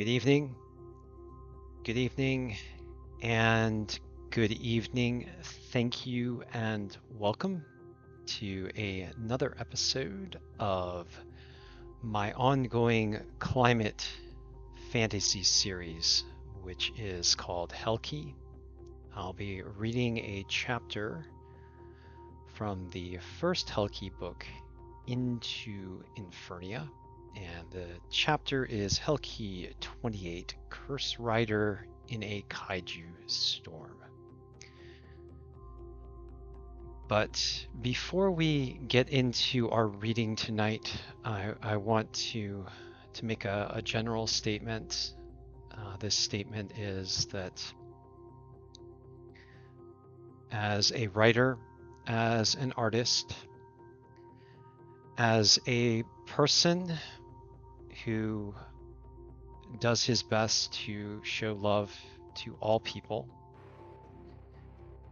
Good evening, good evening, and good evening. Thank you and welcome to another episode of my ongoing climate fantasy series, which is called Helkey. I'll be reading a chapter from the first Helkey book, Into Infernia. And the chapter is Helkey 28, Curse Rider in a Kaiju Storm. But before we get into our reading tonight, I want to make a general statement. This statement is that as a writer, as an artist, as a person who does his best to show love to all people,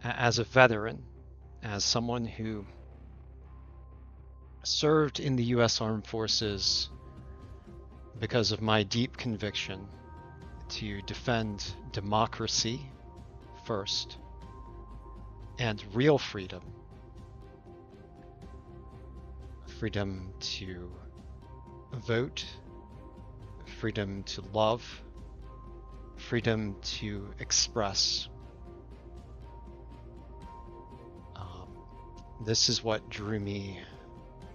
as a veteran, as someone who served in the U.S. Armed Forces because of my deep conviction to defend democracy first and real freedom, freedom to vote, freedom to love, freedom to express. This is what drew me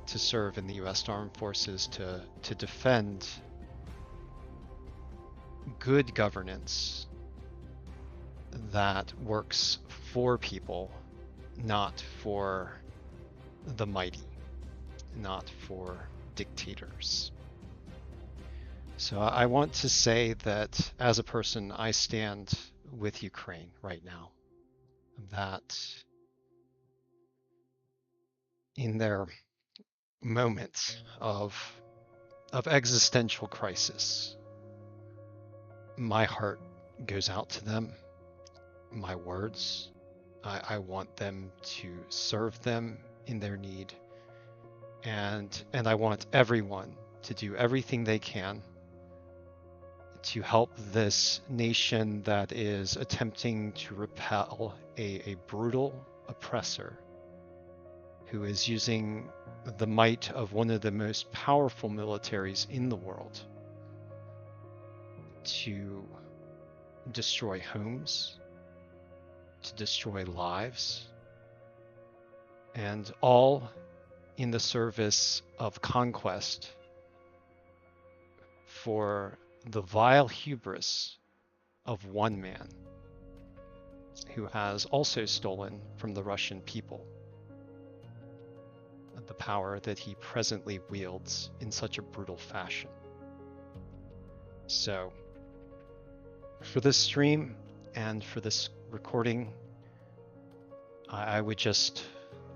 to serve in the U.S. Armed Forces, to defend good governance that works for people, not for the mighty, not for dictators. So I want to say that as a person, I stand with Ukraine right now, that in their moments of existential crisis, my heart goes out to them, my words. I want them to serve them in their need, and I want everyone to do everything they can to help this nation that is attempting to repel a brutal oppressor who is using the might of one of the most powerful militaries in the world to destroy homes, to destroy lives, and all in the service of conquest for the vile hubris of one man who has also stolen from the Russian people the power that he presently wields in such a brutal fashion. So, for this stream and for this recording, I would just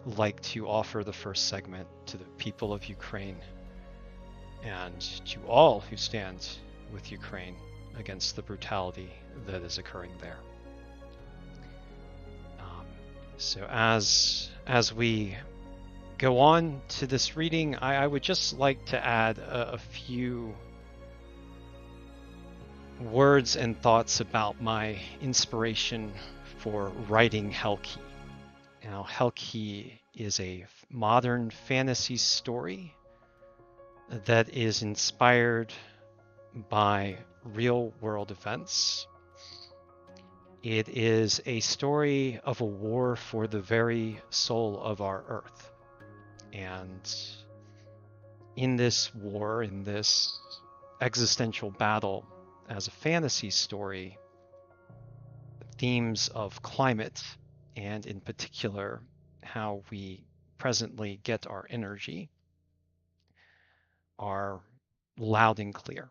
like to offer the first segment to the people of Ukraine and to all who stand with Ukraine against the brutality that is occurring there. So as we go on to this reading, I would just like to add a few words and thoughts about my inspiration for writing Helkey. Now, Helkey is a modern fantasy story that is inspired by real-world events. It is a story of a war for the very soul of our Earth. And in this war, in this existential battle, as a fantasy story, themes of climate, and in particular, how we presently get our energy, are loud and clear.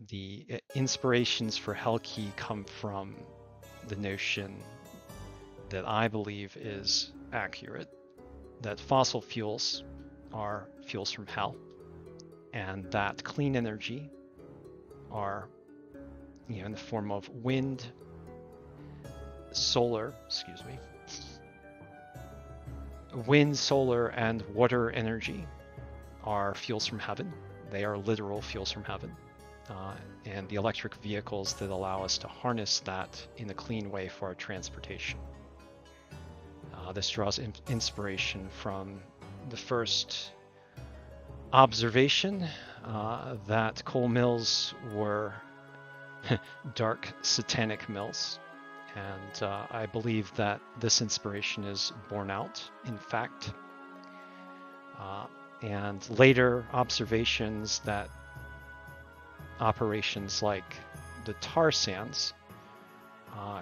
The inspirations for Helkey come from the notion that I believe is accurate, that fossil fuels are fuels from hell, and that clean energy are, in the form of wind, solar, and water energy are fuels from heaven. They are literal fuels from heaven. and the electric vehicles that allow us to harness that in a clean way for our transportation. This draws inspiration from the first observation that coal mills were dark satanic mills, and I believe that this inspiration is borne out in fact, and later observations that operations like the tar sands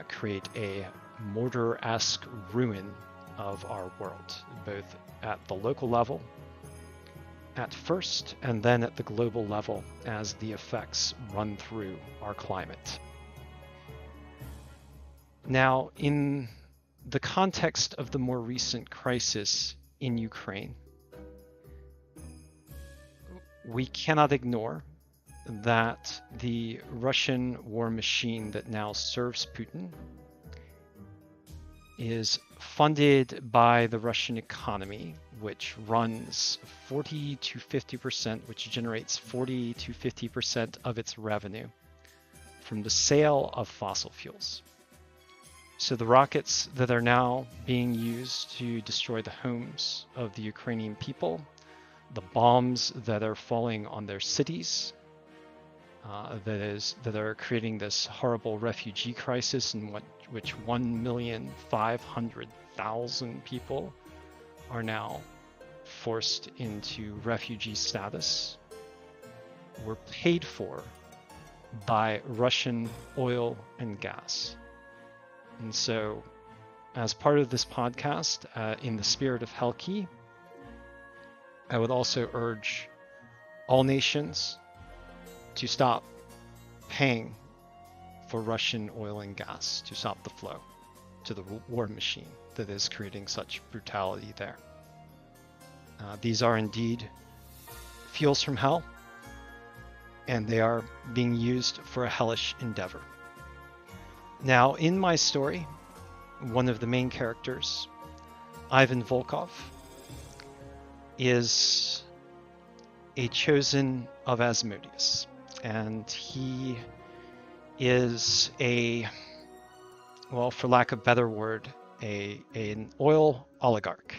create a Mordor-esque ruin of our world, both at the local level at first, and then at the global level as the effects run through our climate. Now, in the context of the more recent crisis in Ukraine, we cannot ignore that the Russian war machine that now serves Putin is funded by the Russian economy, which runs 40 to 50%, which generates 40 to 50% of its revenue from the sale of fossil fuels. So the rockets that are now being used to destroy the homes of the Ukrainian people, the bombs that are falling on their cities, that are creating this horrible refugee crisis in which 1,500,000 people are now forced into refugee status, were paid for by Russian oil and gas. And so, as part of this podcast, in the spirit of Helkey, I would also urge all nations to stop paying for Russian oil and gas, to stop the flow to the war machine that is creating such brutality there. These are indeed fuels from hell, and they are being used for a hellish endeavor. Now, in my story, one of the main characters, Ivan Volkov, is a chosen of Asmodeus, and he is well, for lack of a better word, an oil oligarch.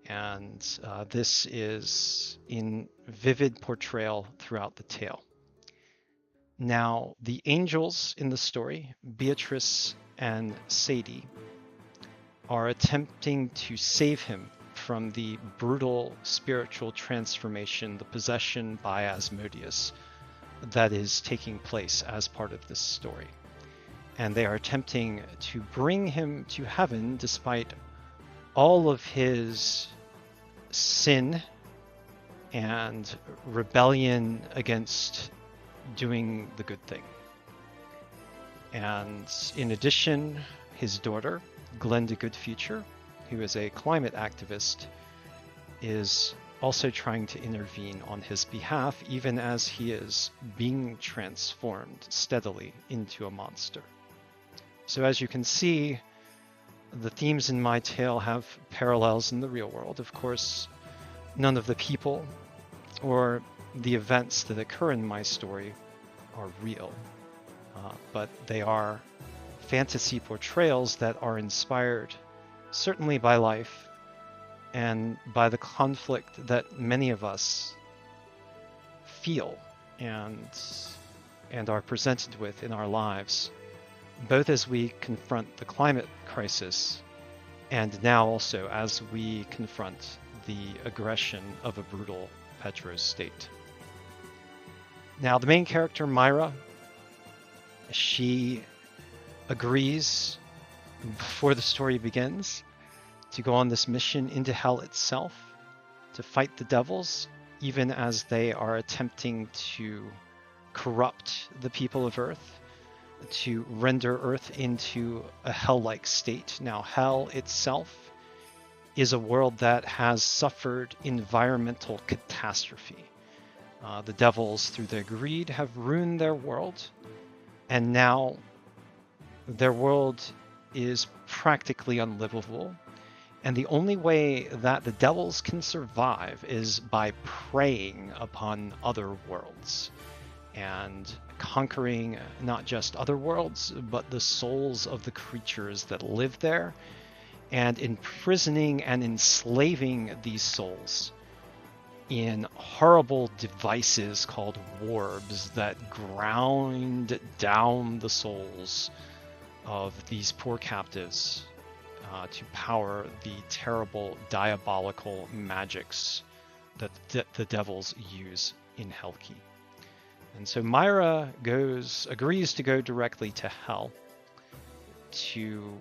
And this is in vivid portrayal throughout the tale. Now, the angels in the story, Beatrice and Sadie, are attempting to save him from the brutal spiritual transformation, the possession by Asmodeus, that is taking place as part of this story. And they are attempting to bring him to heaven despite all of his sin and rebellion against doing the good thing. And in addition, his daughter, Glenda Goodfuture, who is a climate activist, is also trying to intervene on his behalf, even as he is being transformed steadily into a monster. So as you can see, the themes in my tale have parallels in the real world. Of course, none of the people or the events that occur in my story are real, but they are fantasy portrayals that are inspired certainly by life and by the conflict that many of us feel and are presented with in our lives, both as we confront the climate crisis and now also as we confront the aggression of a brutal Petro state. Now, the main character, Myra, she agrees before the story begins to go on this mission into hell itself, to fight the devils, even as they are attempting to corrupt the people of Earth, to render Earth into a hell-like state. Now, hell itself is a world that has suffered environmental catastrophe. The devils, through their greed, have ruined their world, and now their world is practically unlivable. And the only way that the devils can survive is by preying upon other worlds. and conquering not just other worlds, but the souls of the creatures that live there, and imprisoning and enslaving these souls in horrible devices called warbs that ground down the souls of these poor captives to power the terrible diabolical magics that the devils use in Helkey. And so Myra agrees to go directly to Hell to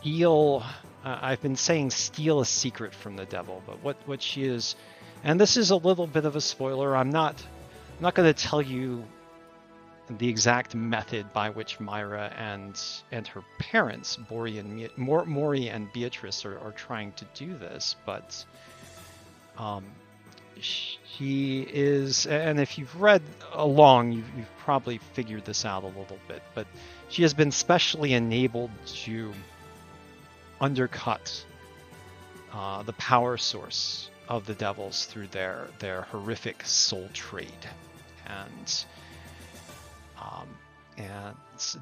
steal. I've been saying steal a secret from the devil, but what she is, and this is a little bit of a spoiler. I'm not going to tell you the exact method by which Myra and her parents, Mori and Beatrice, are trying to do this, but she is, and if you've read along, you've probably figured this out a little bit, but she has been specially enabled to undercut the power source of the devils through their horrific soul trade, and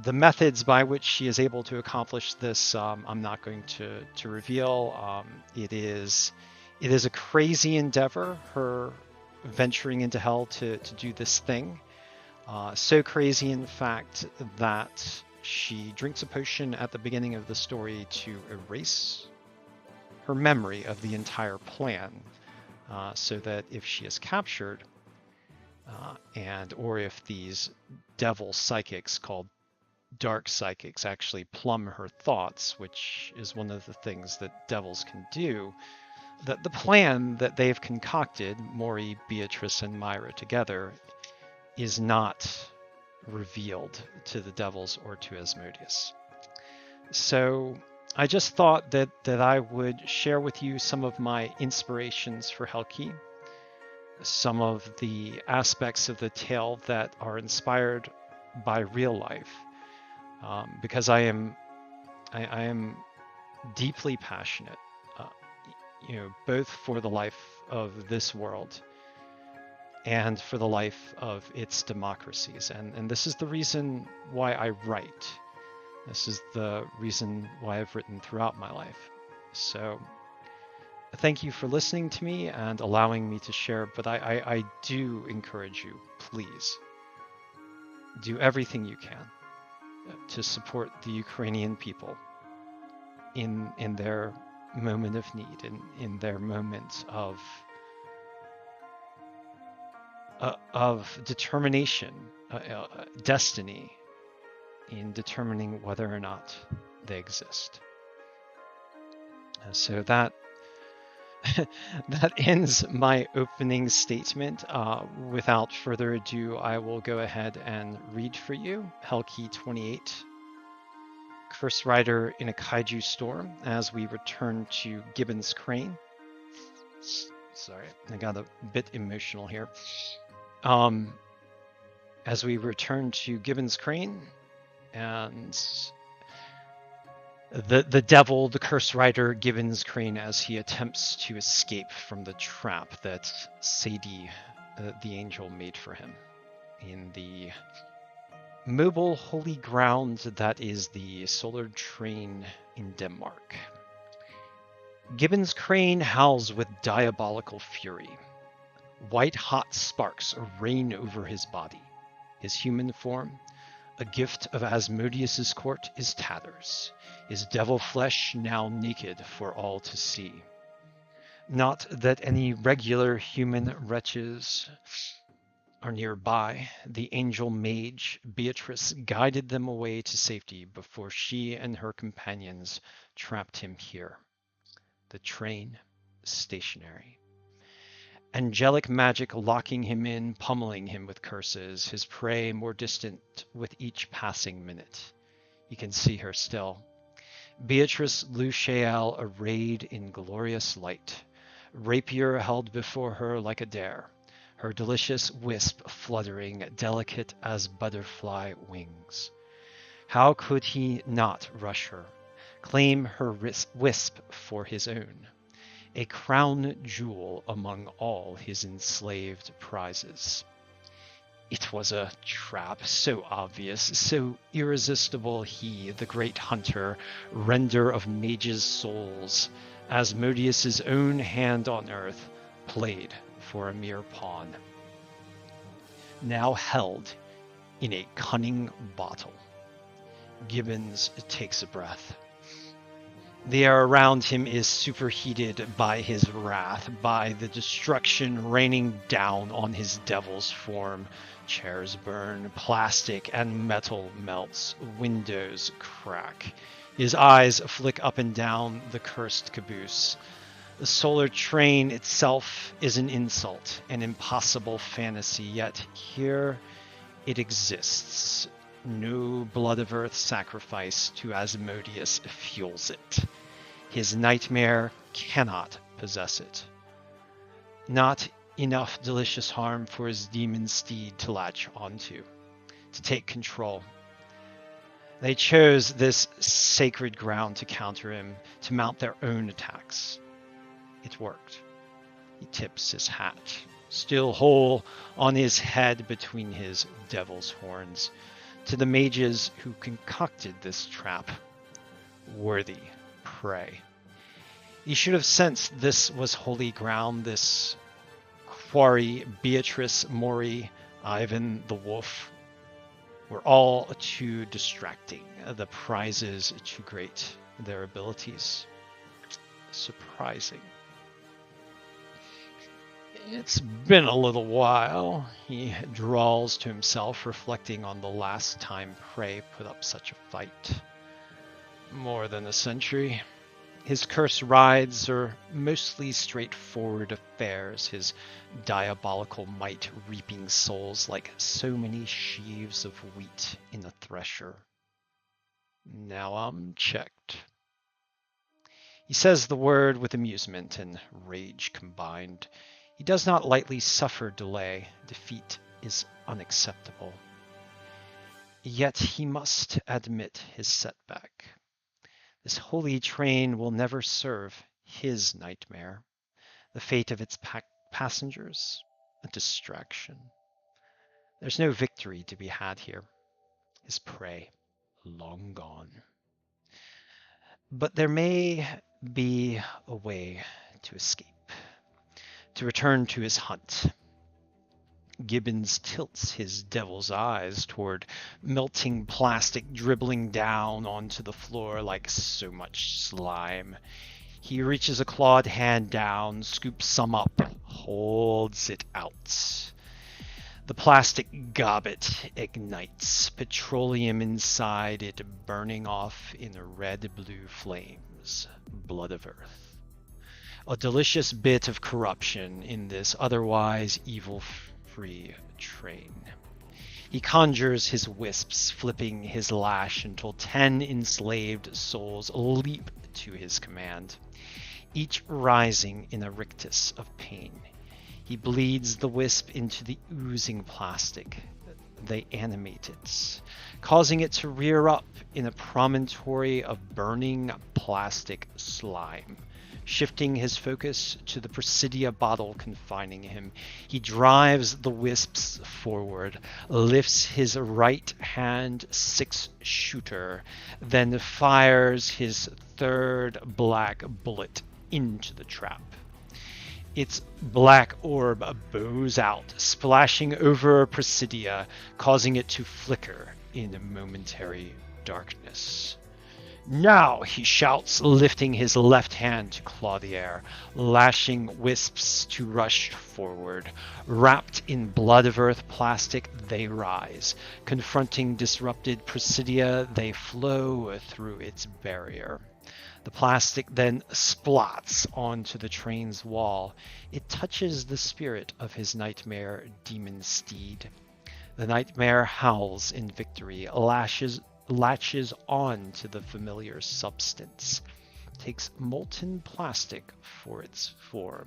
the methods by which she is able to accomplish this, I'm not going to reveal. It is a crazy endeavor, her venturing into Hell to do this thing. So crazy, in fact, that she drinks a potion at the beginning of the story to erase her memory of the entire plan, so that if she is captured, or if these devil psychics called dark psychics actually plumb her thoughts, which is one of the things that devils can do, that the plan that they've concocted, Mori, Beatrice, and Myra together, is not revealed to the devils or to Asmodeus. So I just thought that I would share with you some of my inspirations for Helkey, some of the aspects of the tale that are inspired by real life, because I am deeply passionate, both for the life of this world and for the life of its democracies. And this is the reason why I write. This is the reason why I've written throughout my life. So thank you for listening to me and allowing me to share, but I do encourage you, please, do everything you can to support the Ukrainian people in their moment of need, in their moment of determination, destiny, in determining whether or not they exist. So that ends my opening statement. Without further ado, I will go ahead and read for you Helkey 28, Curse Rider in a Kaiju Storm, as we return to Gibbons Crane. Sorry, I got a bit emotional here. As we return to Gibbons Crane, and the devil, the Curse Rider, Gibbons Crane, as he attempts to escape from the trap that Sadie, the angel, made for him in the mobile holy ground that is the Solar Train in Denmark. Gibbons Crane howls with diabolical fury. White-hot sparks rain over his body. His human form, a gift of Asmodeus's court, is tatters, his devil flesh now naked for all to see. Not that any regular human wretches are nearby. The angel mage, Beatrice, guided them away to safety before she and her companions trapped him here. The train, stationary. Angelic magic locking him in, pummeling him with curses, his prey more distant with each passing minute. You can see her still. Beatrice Luchael arrayed in glorious light, rapier held before her like a dare, her delicious wisp fluttering, delicate as butterfly wings. How could he not rush her, claim her wisp for his own? A crown jewel among all his enslaved prizes. It was a trap, so obvious, so irresistible he, the great hunter, render of mages' souls, Asmodeus's own hand on earth, played for a mere pawn. Now held in a cunning bottle. Gibbons takes a breath. The air around him is superheated by his wrath, by the destruction raining down on his devil's form. Chairs burn, plastic and metal melts, windows crack. His eyes flick up and down the cursed caboose. The solar train itself is an insult, an impossible fantasy, yet here it exists. No blood of earth sacrifice to Asmodeus fuels it. His nightmare cannot possess it. Not enough delicious harm for his demon steed to latch onto, to take control. They chose this sacred ground to counter him, to mount their own attacks. It worked. He tips his hat, still whole on his head between his devil's horns, to the mages who concocted this trap. Worthy prey. He should have sensed this was holy ground, this quarry. Beatrice, Mori, Ivan the wolf were all too distracting, the prizes too great, their abilities surprising. It's been a little while, he drawls to himself, reflecting on the last time prey put up such a fight. More than a century. His cursed rides are mostly straightforward affairs, his diabolical might reaping souls like so many sheaves of wheat in a thresher. Now I'm checked. He says the word with amusement and rage combined. He does not lightly suffer delay. Defeat is unacceptable. Yet he must admit his setback. This holy train will never serve his nightmare. The fate of its passengers, a distraction. There's no victory to be had here. His prey, long gone. But there may be a way to escape, to return to his hunt. Gibbons tilts his devil's eyes toward melting plastic dribbling down onto the floor like so much slime. He reaches a clawed hand down, scoops some up, holds it out. The plastic gobbet ignites, petroleum inside it burning off in red-blue flames, blood of earth. A delicious bit of corruption in this otherwise evil-free train. He conjures his wisps, flipping his lash until 10 enslaved souls leap to his command, each rising in a rictus of pain. He bleeds the wisp into the oozing plastic. They animate it, causing it to rear up in a promontory of burning plastic slime. Shifting his focus to the Presidia bottle confining him, he drives the wisps forward, lifts his right hand 6-shooter, then fires his third black bullet into the trap. Its black orb bows out, splashing over Presidia, causing it to flicker in momentary darkness. Now, he shouts, lifting his left hand to claw the air, lashing wisps to rush forward. Wrapped in blood of earth plastic, they rise. Confronting disrupted Presidia, they flow through its barrier. The plastic then splots onto the train's wall. It touches the spirit of his nightmare demon steed. The nightmare howls in victory, latches on to the familiar substance, takes molten plastic for its form.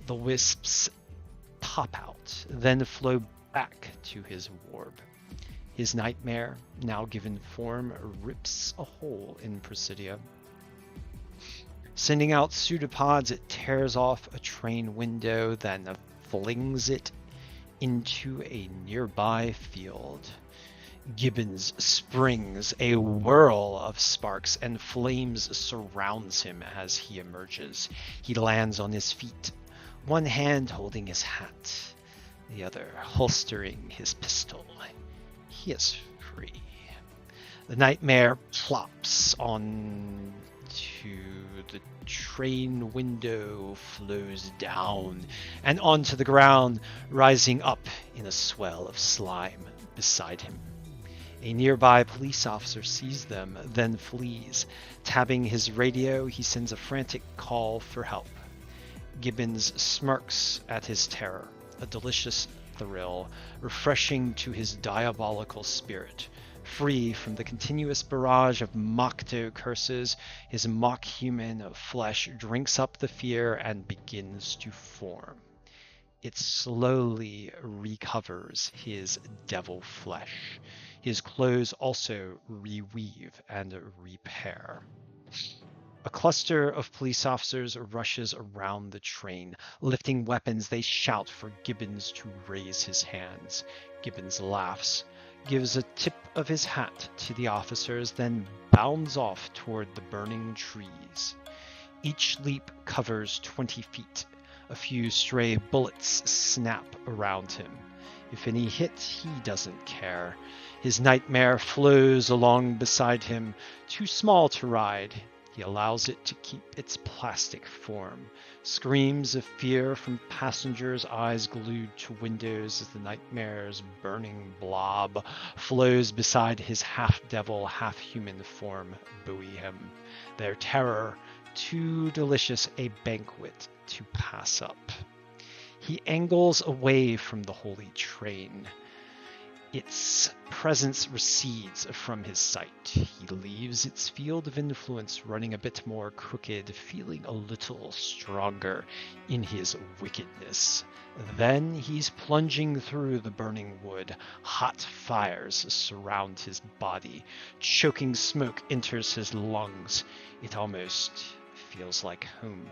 The wisps pop out, then flow back to his warp. His nightmare, now given form, rips a hole in Presidia. Sending out pseudopods, it tears off a train window, then flings it into a nearby field. Gibbons springs, a whirl of sparks and flames surrounds him as he emerges. He lands on his feet, one hand holding his hat, the other holstering his pistol. He is free. The nightmare plops onto the train window, flows down and onto the ground, rising up in a swell of slime beside him. A nearby police officer sees them, then flees. Tabbing his radio, he sends a frantic call for help. Gibbons smirks at his terror, a delicious thrill, refreshing to his diabolical spirit. Free from the continuous barrage of Mocto curses, his mock-human flesh drinks up the fear and begins to form. It slowly recovers his devil flesh. His clothes also reweave and repair. A cluster of police officers rushes around the train. Lifting weapons, they shout for Gibbons to raise his hands. Gibbons laughs, gives a tip of his hat to the officers, then bounds off toward the burning trees. Each leap covers 20 feet. A few stray bullets snap around him. If any hit, he doesn't care. His nightmare flows along beside him, too small to ride. He allows it to keep its plastic form. Screams of fear from passengers, eyes glued to windows as the nightmare's burning blob flows beside his half-devil, half-human form buoy him. Their terror, too delicious a banquet to pass up. He angles away from the holy train. Its presence recedes from his sight. He leaves its field of influence running a bit more crooked, feeling a little stronger in his wickedness. Then he's plunging through the burning wood. Hot fires surround his body. Choking smoke enters his lungs. It almost feels like home.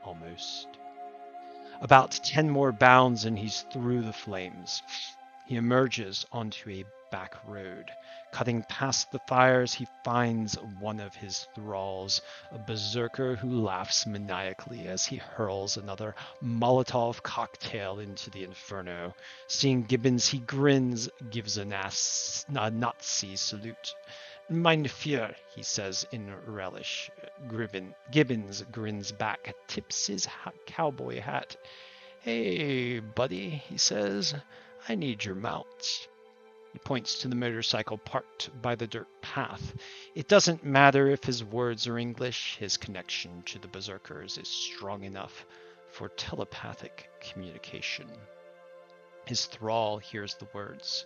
Almost. About 10 more bounds and he's through the flames. He emerges onto a back road. Cutting past the fires, he finds one of his thralls, a berserker who laughs maniacally as he hurls another Molotov cocktail into the inferno. Seeing Gibbons, he grins, gives a Nazi salute. Mein Führer, he says in relish. Gibbons grins back, tips his cowboy hat. Hey, buddy, he says. I need your mount. He points to the motorcycle parked by the dirt path. It doesn't matter if his words are English, his connection to the berserkers is strong enough for telepathic communication. His thrall hears the words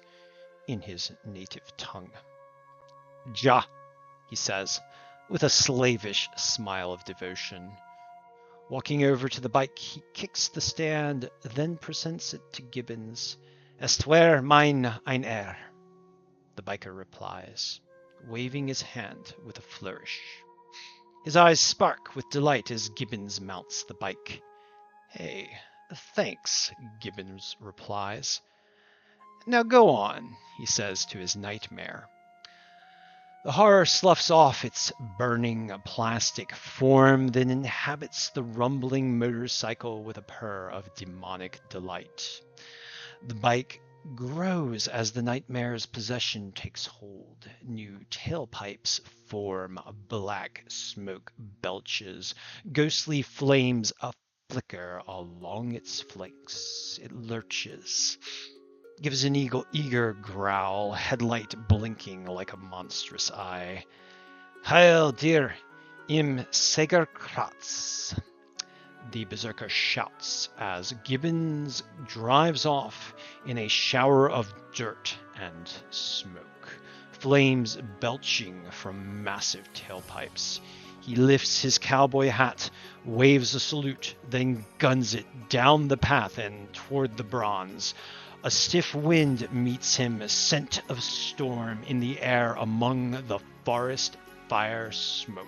in his native tongue. Ja, he says, with a slavish smile of devotion. Walking over to the bike, he kicks the stand, then presents it to Gibbons. Estwer mein ein Er, the biker replies, waving his hand with a flourish. His eyes spark with delight as Gibbons mounts the bike. Hey, thanks, Gibbons replies. Now go on, he says to his nightmare. The horror sloughs off its burning plastic form, then inhabits the rumbling motorcycle with a purr of demonic delight. The bike grows as the nightmare's possession takes hold. New tailpipes form, black smoke belches, ghostly flames flicker along its flanks. It lurches, gives an eager growl, headlight blinking like a monstrous eye. Heil dir im Segerkratz, the berserker shouts as Gibbons drives off in a shower of dirt and smoke, flames belching from massive tailpipes. He lifts his cowboy hat, waves a salute, then guns it down the path and toward the bronze. A stiff wind meets him, a scent of storm in the air among the forest fire smoke.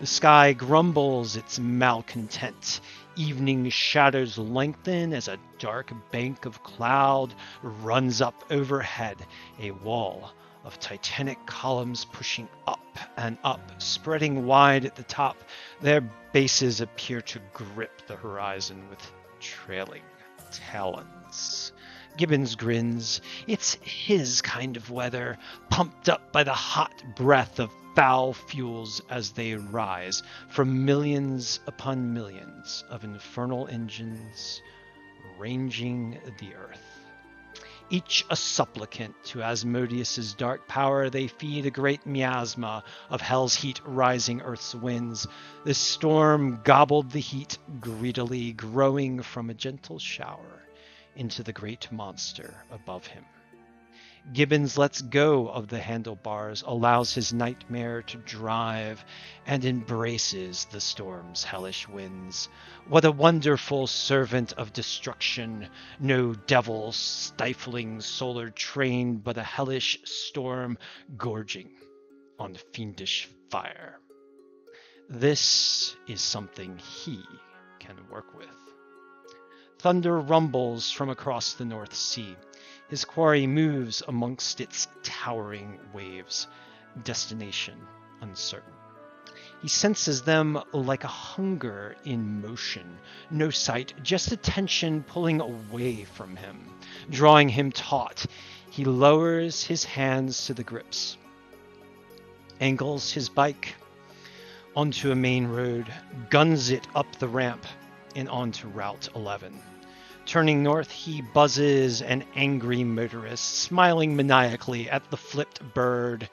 The sky grumbles its malcontent. Evening shadows lengthen as a dark bank of cloud runs up overhead, a wall of titanic columns pushing up and up, spreading wide at the top. Their bases appear to grip the horizon with trailing talons. Gibbons grins. It's his kind of weather, pumped up by the hot breath of foul fuels as they rise from millions upon millions of infernal engines ranging the earth. Each a supplicant to Asmodeus's dark power, they feed a great miasma of hell's heat rising earth's winds. This storm gobbled the heat greedily, growing from a gentle shower into the great monster above him. Gibbons lets go of the handlebars, allows his nightmare to drive, and embraces the storm's hellish winds. What a wonderful servant of destruction, no devil stifling solar train, but a hellish storm gorging on fiendish fire. This is something he can work with. Thunder rumbles from across the North Sea. His quarry moves amongst its towering waves, destination uncertain. He senses them like a hunger in motion, no sight, just attention pulling away from him, drawing him taut. He lowers his hands to the grips, angles his bike onto a main road, guns it up the ramp and onto Route 11. Turning north, he buzzes an angry motorist, smiling maniacally at the flipped bird,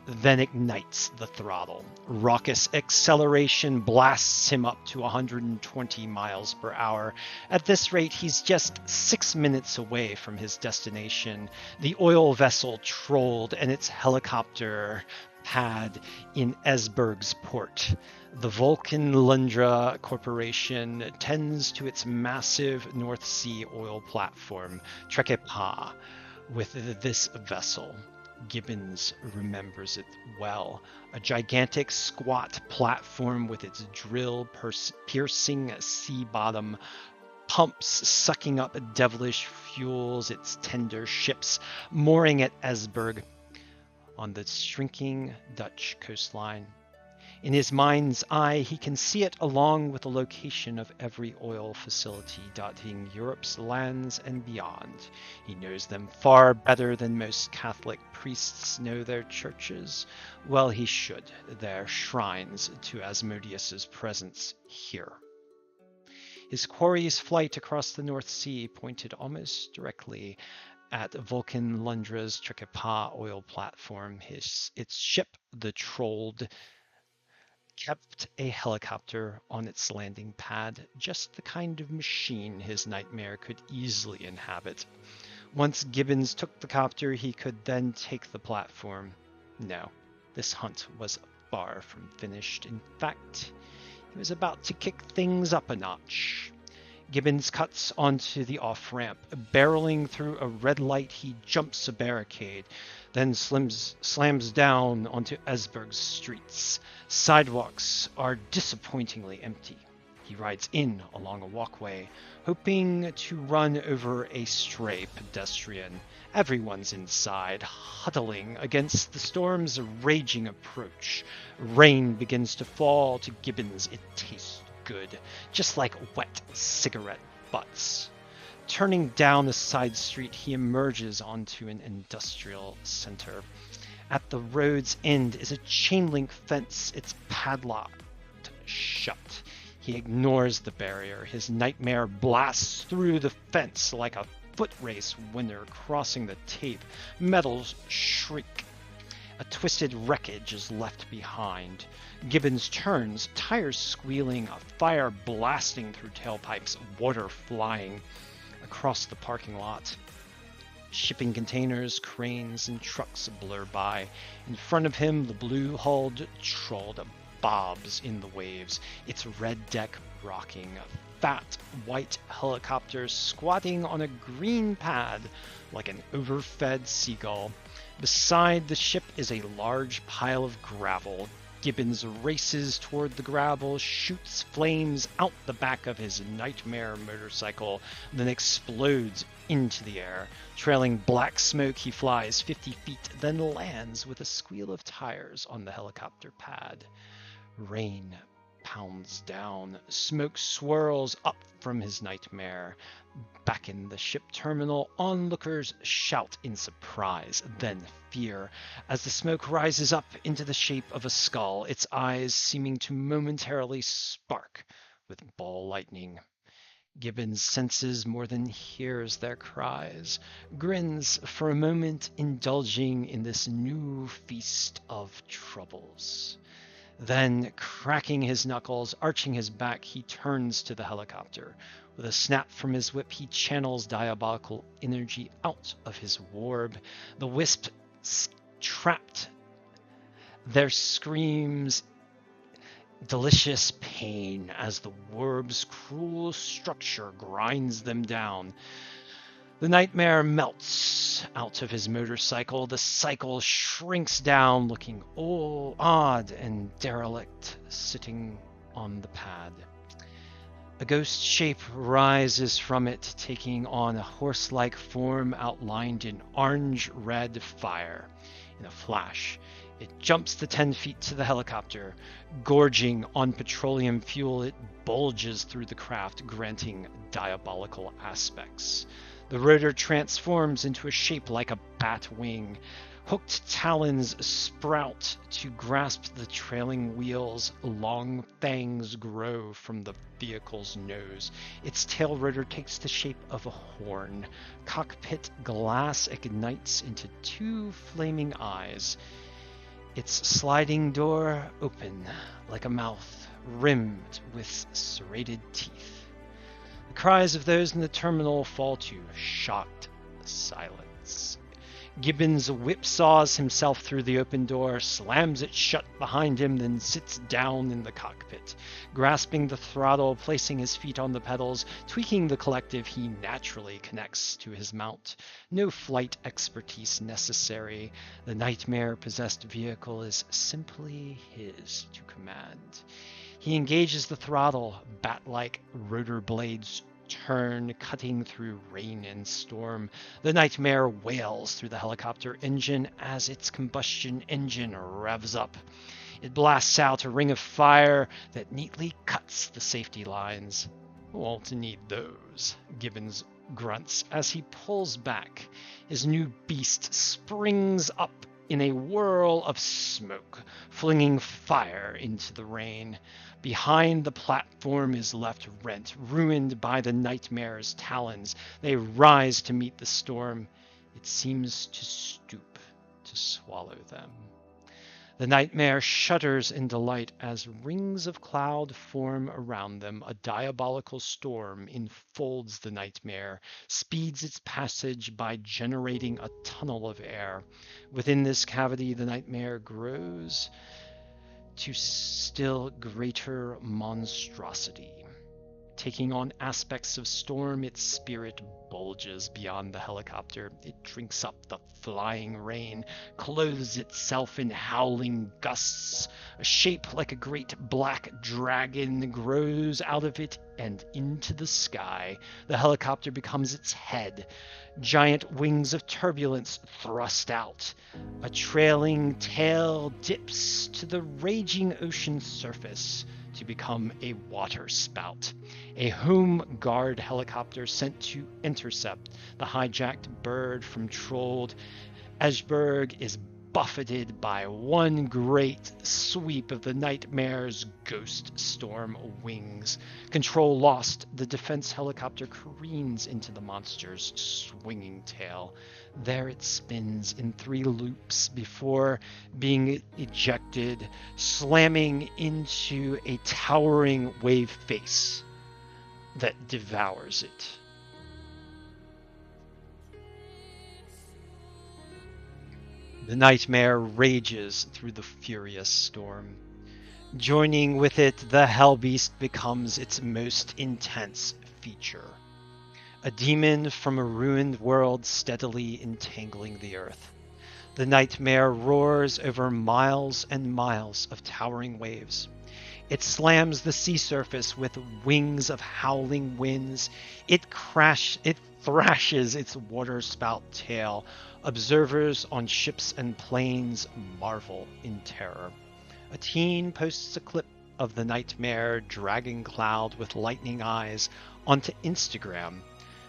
then ignites the throttle. Raucous acceleration blasts him up to 120 miles per hour. At this rate, he's just 6 minutes away from his destination, the oil vessel Trolled and its helicopter pad in Esbjerg's port. The Vulcan Lundra Corporation tends to its massive North Sea oil platform, Trekepa, with this vessel. Gibbons remembers it well. A gigantic squat platform with its drill-piercing sea bottom, pumps sucking up devilish fuels, its tender ships mooring at Esbjerg on the shrinking Dutch coastline. In his mind's eye, he can see it along with the location of every oil facility dotting Europe's lands and beyond. He knows them far better than most Catholic priests know their churches. Well, he should, their shrines to Asmodeus's presence here. His quarry's flight across the North Sea pointed almost directly at Vulcan Lundra's Trekepa oil platform. Its ship, the Trolled, kept a helicopter on its landing pad, just the kind of machine his nightmare could easily inhabit. Once Gibbons took the copter, he could then take the platform. No, this hunt was far from finished. In fact, he was about to kick things up a notch. Gibbons cuts onto the off-ramp. Barreling through a red light, he jumps a barricade, then slams down onto Esbjerg's streets. Sidewalks are disappointingly empty. He rides in along a walkway, hoping to run over a stray pedestrian. Everyone's inside, huddling against the storm's raging approach. Rain begins to fall. To Gibbons, it tastes good, just like wet cigarette butts. Turning down a side street, he emerges onto an industrial center. At the road's end is a chain link fence, its padlocked shut. He ignores the barrier. His nightmare blasts through the fence like a foot race winner crossing the tape. Metals shriek. A twisted wreckage is left behind. Gibbons turns, tires squealing, a fire blasting through tailpipes, water flying across the parking lot. Shipping containers, cranes, and trucks blur by. In front of him, the blue-hulled Trolled bobs in the waves, its red deck rocking. A fat, white helicopter squatting on a green pad like an overfed seagull. Beside the ship is a large pile of gravel, Gibbons races toward the gravel, shoots flames out the back of his nightmare motorcycle, then explodes into the air. Trailing black smoke, he flies 50 feet, then lands with a squeal of tires on the helicopter pad. Rain pounds down. Smoke swirls up from his nightmare. Back in the ship terminal, onlookers shout in surprise, then fear, as the smoke rises up into the shape of a skull, its eyes seeming to momentarily spark with ball lightning. Gibbons senses more than hears their cries, grins for a moment, indulging in this new feast of troubles. Then, cracking his knuckles, arching his back, he turns to the helicopter. With a snap from his whip, he channels diabolical energy out of his warb. The wisp trapped. There screams delicious pain as the warb's cruel structure grinds them down. The nightmare melts out of his motorcycle. The cycle shrinks down, looking odd and derelict, sitting on the pad. A ghost shape rises from it, taking on a horse-like form outlined in orange-red fire. In a flash, it jumps the 10 feet to the helicopter. Gorging on petroleum fuel, it bulges through the craft, granting diabolical aspects. The rotor transforms into a shape like a bat wing. Hooked talons sprout to grasp the trailing wheels. Long fangs grow from the vehicle's nose. Its tail rotor takes the shape of a horn. Cockpit glass ignites into 2 flaming eyes. Its sliding door open like a mouth rimmed with serrated teeth. The cries of those in the terminal fall to shocked silence. Gibbons whipsaws himself through the open door, slams it shut behind him, then sits down in the cockpit, grasping the throttle, placing his feet on the pedals, tweaking the collective. He naturally connects to his mount. No flight expertise necessary. The nightmare-possessed vehicle is simply his to command. He engages the throttle, bat-like rotor blades turn, cutting through rain and storm. The nightmare wails through the helicopter engine as its combustion engine revs up. It blasts out a ring of fire that neatly cuts the safety lines. Won't need those, Gibbons grunts as he pulls back. His new beast springs up in a whirl of smoke, flinging fire into the rain. Behind the platform is left rent, ruined by the nightmare's talons. They rise to meet the storm. It seems to stoop to swallow them. The nightmare shudders in delight as rings of cloud form around them. A diabolical storm enfolds the nightmare, speeds its passage by generating a tunnel of air. Within this cavity, the nightmare grows to still greater monstrosity. Taking on aspects of storm, its spirit bulges beyond the helicopter. It drinks up the flying rain, clothes itself in howling gusts. A shape like a great black dragon grows out of it and into the sky. The helicopter becomes its head. Giant wings of turbulence thrust out. A trailing tail dips to the raging ocean surface to become a water spout. A Home Guard helicopter sent to intercept the hijacked bird from Trolled Esberg is buffeted by one great sweep of the nightmare's ghost storm wings. Control lost, the defense helicopter careens into the monster's swinging tail. There it spins in 3 loops before being ejected, slamming into a towering wave face that devours it. The nightmare rages through the furious storm. Joining with it, the Hellbeast becomes its most intense feature. A demon from a ruined world steadily entangling the earth. The nightmare roars over miles and miles of towering waves. It slams the sea surface with wings of howling winds. It thrashes its waterspout tail. Observers on ships and planes marvel in terror. A teen posts a clip of the nightmare dragon cloud with lightning eyes onto Instagram.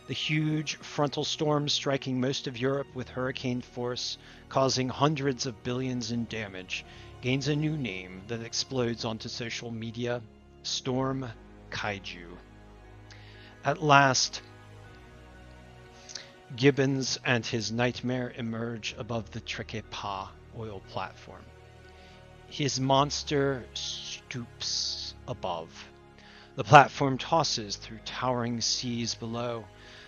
The huge frontal storm striking most of Europe with hurricane force, causing hundreds of billions in damage, gains a new name that explodes onto social media: Storm Kaiju. At last, Gibbons and his nightmare emerge above the Trekepa oil platform. His monster stoops above. The platform tosses through towering seas below.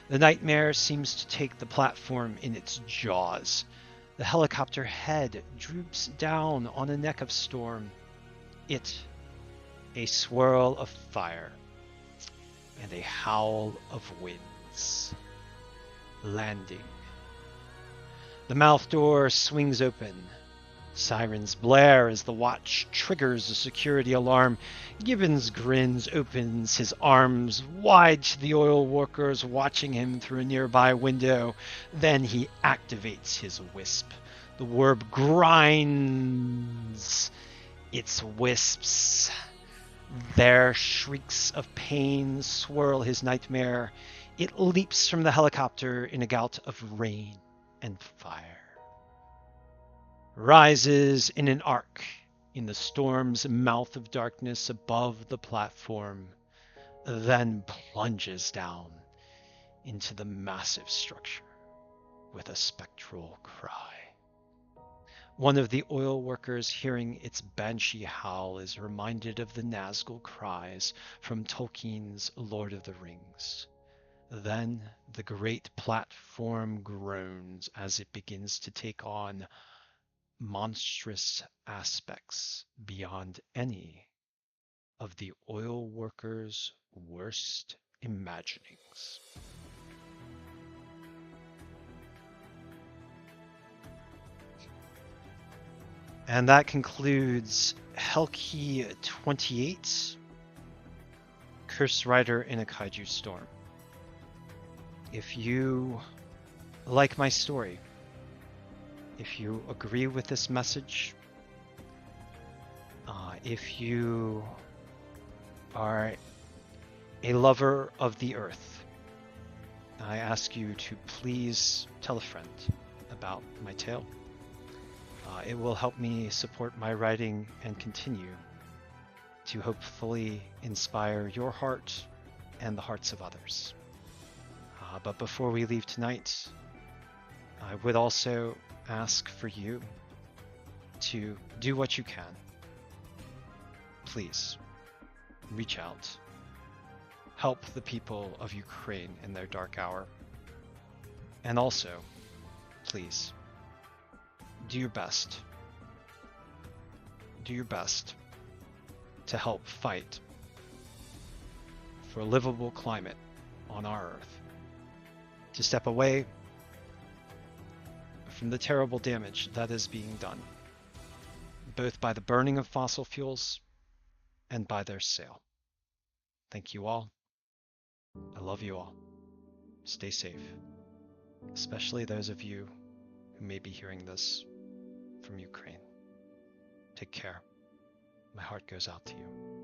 The nightmare seems to take the platform in its jaws. The helicopter head droops down on a neck of storm. It, a swirl of fire, and a howl of winds. Landing. The mouth door swings open. Sirens blare as the watch triggers a security alarm. Gibbons grins, opens his arms wide to the oil workers watching him through a nearby window. Then he activates his wisp. The warp grinds its wisps. Their shrieks of pain swirl his nightmare. It leaps from the helicopter in a gout of rain and fire. Rises in an arc in the storm's mouth of darkness above the platform, then plunges down into the massive structure with a spectral cry. One of the oil workers, hearing its banshee howl, is reminded of the Nazgul cries from Tolkien's Lord of the Rings. Then the great platform groans as it begins to take on monstrous aspects beyond any of the oil workers' worst imaginings. And that concludes Helkey 28, Curse Rider in a Kaiju Storm. If you like my story, if you agree with this message, if you are a lover of the earth, I ask you to please tell a friend about my tale. It will help me support my writing and continue to hopefully inspire your heart and the hearts of others. But before we leave tonight, I would also ask for you to do what you can. Please, reach out. Help the people of Ukraine in their dark hour. And also, please, do your best. Do your best to help fight for a livable climate on our Earth. To step away from the terrible damage that is being done, both by the burning of fossil fuels and by their sale. Thank you all. I love you all. Stay safe, especially those of you who may be hearing this from Ukraine. Take care. My heart goes out to you.